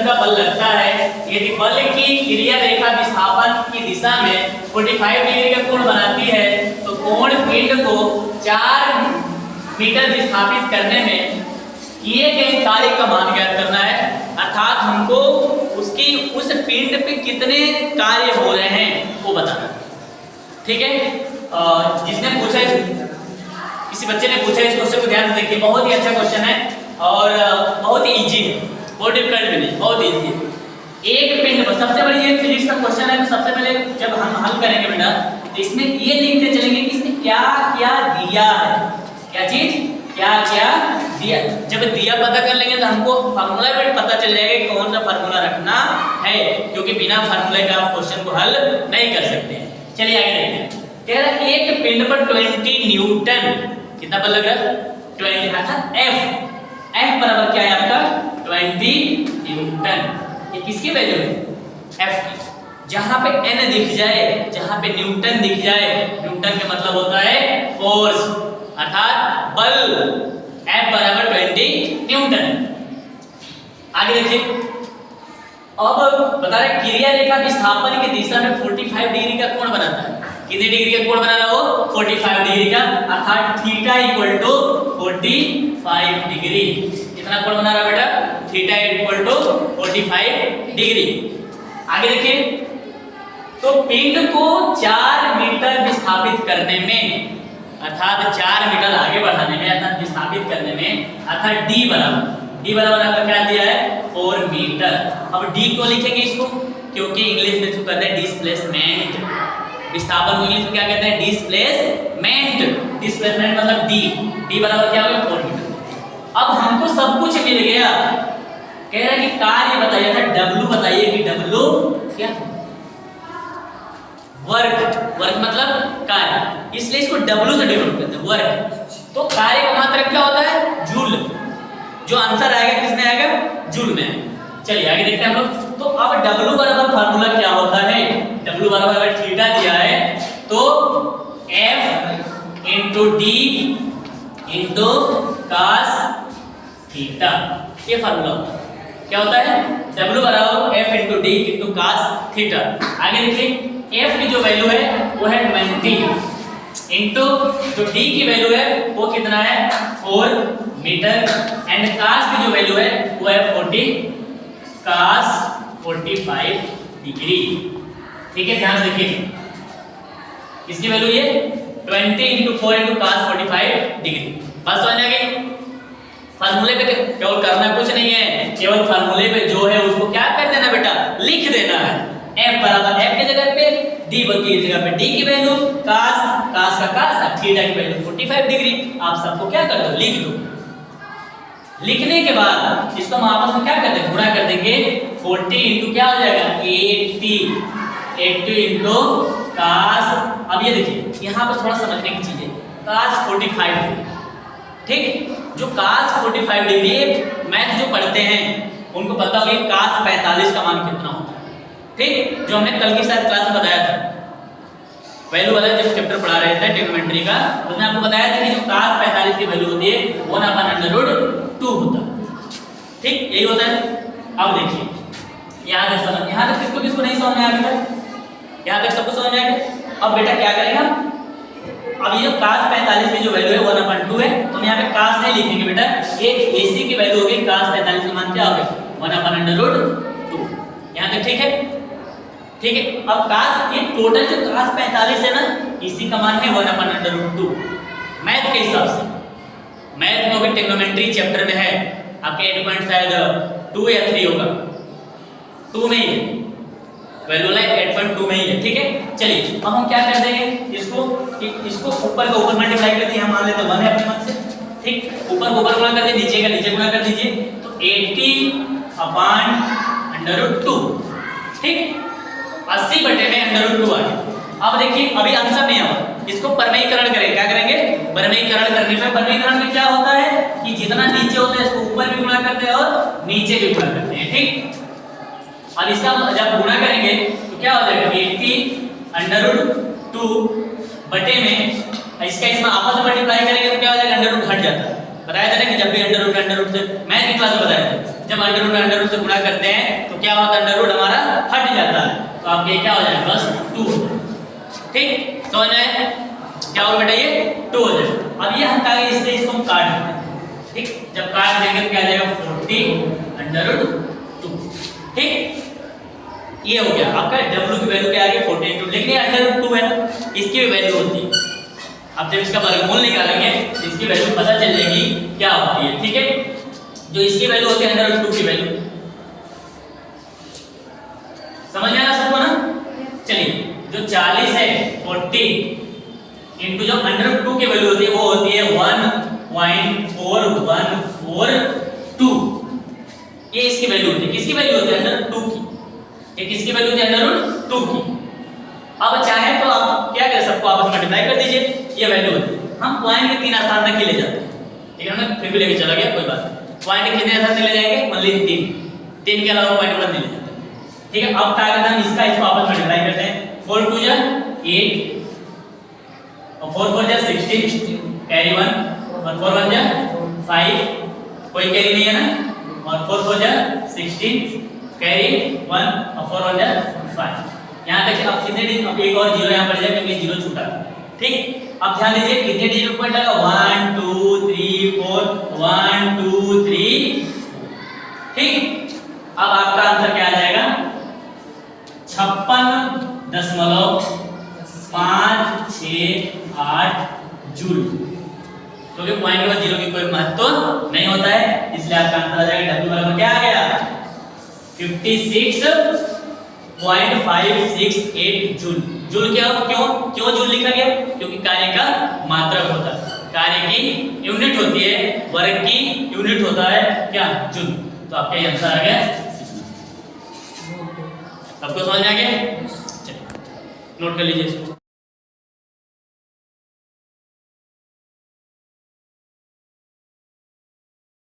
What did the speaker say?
Newton का बल लगता है यदि बल की क्रिया रेखा विस्थापन की दिशा में 45 डिग्री का कोण बनाती है तो कोण पिंड को 4 मीटर विस्थापित करने में किए गए कार्य का मान ज्ञात करना है। अर्थात हमको उसकी उस पिंड पे कितने कार्य हो रहे हैं वो बताना। ठीक है, जिसने पूछा किसी बच्चे ने पूछा इस क्वेश्चन को ध्यान से देखिए, बहुत ही अच्छा क्वेश्चन है और बहुत ही इजी है, बहुत डिफिकल्ट भी नहीं, बहुत इजी है। एक पिंड पर सबसे बड़ी ये फिजिक्स का क्वेश्चन है तो सबसे पहले जब हम हल करेंगे बेटा तो इसमें ये लिखते चलेंगे कि इसने क्या क्या दिया है, क्या चीज क्या क्या दिया। जब दिया पता कर लेंगे तो हमको फार्मूला भी पता चल जाएगा कि कौन सा फार्मूला रखना है, क्योंकि बिना फार्मूले का आप क्वेश्चन को हल नहीं कर सकते। चलिए आगे देखते हैं। कह रहा है एक पिंड पर 20 न्यूटन कितना बल लग रहा है 20 अर्थात F बराबर क्या है आपका 20 न्यूटन। ये किसकी वैल्यू है F की। जहां पे N दिख जाए, जहां पे न्यूटन दिख जाए, न्यूटन का मतलब होता है फोर्स अर्थात बल। F बराबर 20 न्यूटन। आगे देखिए, अब बता रहे क्रिया रेखा विस्थापन की दिशा में 45 डिग्री का कोण बनाता है। कितने डिग्री का कोण बनाना हो 45 डिग्री का, अर्थात थीटा इक्वल टू 45 डिग्री। कितना कोण बना रहा बेटा थीटा इक्वल टू 45 डिग्री। आगे देखिए, तो पिंड को 4 मीटर विस्थापित करने में अर्थात 4 मीटर आगे बढ़ाने में अर्थात विस्थापित करने में अर्थात D बराबर आपका क्या दिया है 4 मीटर। अब D क्यों लिखेंगे इसको, क्योंकि इंग्लिश में इसको कहते हैं डिस्प्लेसमेंट। विस्थापन को इंग्लिश में क्या कहते हैं डिस्प्लेसमेंट। डिस्प्लेसमेंट मतलब D बराबर क्या होगा 4 मीटर। अब हमको सब कुछ मिल गया, कह रहा है कि कार्य बताइए था W बताइए कि W क्या वर्क मतलब कार्य, इसलिए इसको W से डिनोट करते हैं वर्क। तो कार्य का मात्रक क्या होता है जूल। जो आंसर आएगा किसमें आएगा जूल में। चलिए आगे देखते हैं हम लोग। तो अब W बराबर फार्मूला क्या होता है, W बराबर अगर थीटा दिया है तो F into D into cos theta, ये फार्मूला होता है। क्या होता है W बराबर F into D into cos theta. आगे देखिए F की जो वैल्यू है वो है 20 इंटू जो D की वैल्यू है वो कितना है 4 मीटर एंड cos की जो वैल्यू है वो है 40 cos 45 डिग्री। ठीक है, ध्यान से देखिए इसकी वैल्यू ये 20 इंटू 4 इंटू cos 45 डिग्री। बात समझ आ गई। फार्मूले पे केवल करना कुछ नहीं है, केवल फार्मूले पे जो है उसको क्या कर देना बेटा लिख देना है। F बराबर F की जगह पे D की जगह पे D की वैल्यू cos का cos थीटा की वैल्यू 45 डिग्री। आप सबको क्या कर दो लिख दो। लिखने के बाद इसको हम आपस में क्या कर देंगे गुणा कर देंगे 40 इंटू क्या हो जाएगा 80 इंटू cos। अब ये देखिए यहाँ पर थोड़ा समझने की चीज है cos 45 डिग्री। ठीक, जो cos 45 डिग्री मैथ जो पढ़ते हैं उनको पता होगा cos 45 का मान कितना होता है। ठीक, जो हमने कल की शायद क्लास में बताया था वैल्यू वाला जब चैप्टर पढ़ा रहे थे ट्रिग्नोमेट्री का, उसमें आपको बताया था कि जो cos 45 की वैल्यू होती है 1/√2 होता है। ठीक, यही होता है। अब देखिए यहाँ तक किसको किसको नहीं समझ में आ गया, यहाँ तक सबको समझ में आ गया। अब बेटा क्या करेगा, अब ये जो cos 45 की जो वैल्यू है 1/2 है तो हम यहाँ पे cos नहीं लिखेंगे बेटा, ये AC की वैल्यू होगी cos 45 का मान क्या होगा 1/√2। यहाँ तक ठीक है। ठीक है, अब cos ये टोटल जो cos 45 है ना इसी का मान है 1/√2 मैथ के हिसाब से। मैथ में भी ट्रिग्नोमेट्री चैप्टर में है आपके 8 पॉइंट शायद 2 या 3 होगा, 2 में ही है वैल्यू लाइन 8.2 में ही है। ठीक है, चलिए अब हम क्या कर देंगे इसको ऊपर का ऊपर मल्टीप्लाई कर दिए, हम मान लेते 1 है अपने मन से। ठीक, ऊपर ऊपर गुणा कर दिए, नीचे का नीचे गुणा कर दीजिए तो 80/√2। ठीक, 80 बटे में √2 आ गया। अब देखिए अभी आंसर नहीं आया, इसको परमेयीकरण करें। क्या करेंगे परमेयीकरण करने में, परमेयीकरण में क्या होता है कि जितना नीचे होता है इसको ऊपर भी गुणा करते हैं और नीचे भी गुणा करते हैं। ठीक, और इसका जब गुणा करेंगे तो क्या हो जाएगा 80/√2 बटे में इसका इसमें आपस में मल्टीप्लाई करेंगे तो क्या हो जाएगा √2 घट जाता है। बताया था ना कि जब भी √2 से मैथ की क्लास में बताया था जब अंडर रूट से गुणा करते हैं तो क्या होता है, अंडर रूट हमारा हट जाता है, तो आपके क्या हो जाएगा बस 2 हो जाएगा। ठीक, समझ में आया? क्या होगा बेटा, ये 2 हो जाएगा। अब ये हम क्या करेंगे, इससे इसको हम काट देंगे। ठीक, जब काट देंगे तो क्या आ जाएगा 40 अंडर रूट 2। ठीक, ये हो गया आपका w की वैल्यू क्या आ गई 40 लेकिन ये अंडर रूट 2 है ना, इसकी भी वैल्यू होती है। अब जब इसका वर्गमूल निकालेंगे तो इसकी वैल्यू पता चल जाएगी क्या होती है। ठीक है, जो इसकी वैल्यू होती है अंडर रूट 2 की वैल्यू, समझ में आ रहा सबको ना? चलिए, जो 40 है 40 इनटू जो अंडर रूट 2 की वैल्यू होती है वो होती है 1.4142। ये इसकी वैल्यू होती है, किसकी वैल्यू होती है अंडर रूट 2 की, ये किसकी वैल्यू होती है अंडर रूट 2 की। अब चाहे तो आप क्या कर सबको आपस में मल्टीप्लाई कर दीजिए, ये वैल्यू होती है। हम पॉइंट के 3 स्थान तक ले जाते हैं, ठीक है ना, फिर भी लेके चला गया कोई बात नहीं। पॉइंट के कितने स्थान तक ले जाएंगे, ओनली 3 के अलावा पॉइंट 1 नहीं ले जाते। ठीक है, अब क्या करते हैं, इसका इसको आपस में मल्टीप्लाई करते हैं। 4 2 जा 8 और 4 4 जा 16 कैरी 1 और 4 1 जा 5 कोई कैरी नहीं है ना, और 4 4 जा 16 कैरी 1 और 4 1 जा 5। यहां तक अब कितने डिजिट, अब एक और जीरो यहां पड़ जाए क्योंकि जीरो छूटा। ठीक, अब ध्यान दीजिए कितने डिजिट पॉइंट लगा 1 2 3 4 1 2 3। ठीक, अब आपका आंसर क्या आ जाएगा 56.568 जूल, क्योंकि पॉइंट के बाद जीरो की कोई महत्व नहीं होता है, इसलिए आपका आंसर आ जाएगा W बराबर क्या आ गया 56.568 जूल। जूल क्यों जूल लिखा गया, क्योंकि कार्य का मात्रक होता है, कार्य की यूनिट होती है, वर्ग की यूनिट होता है क्या जूल। तो आपका ये आंसर आ गया। सबको समझ में आ गया, चलिए नोट कर लीजिए इसको।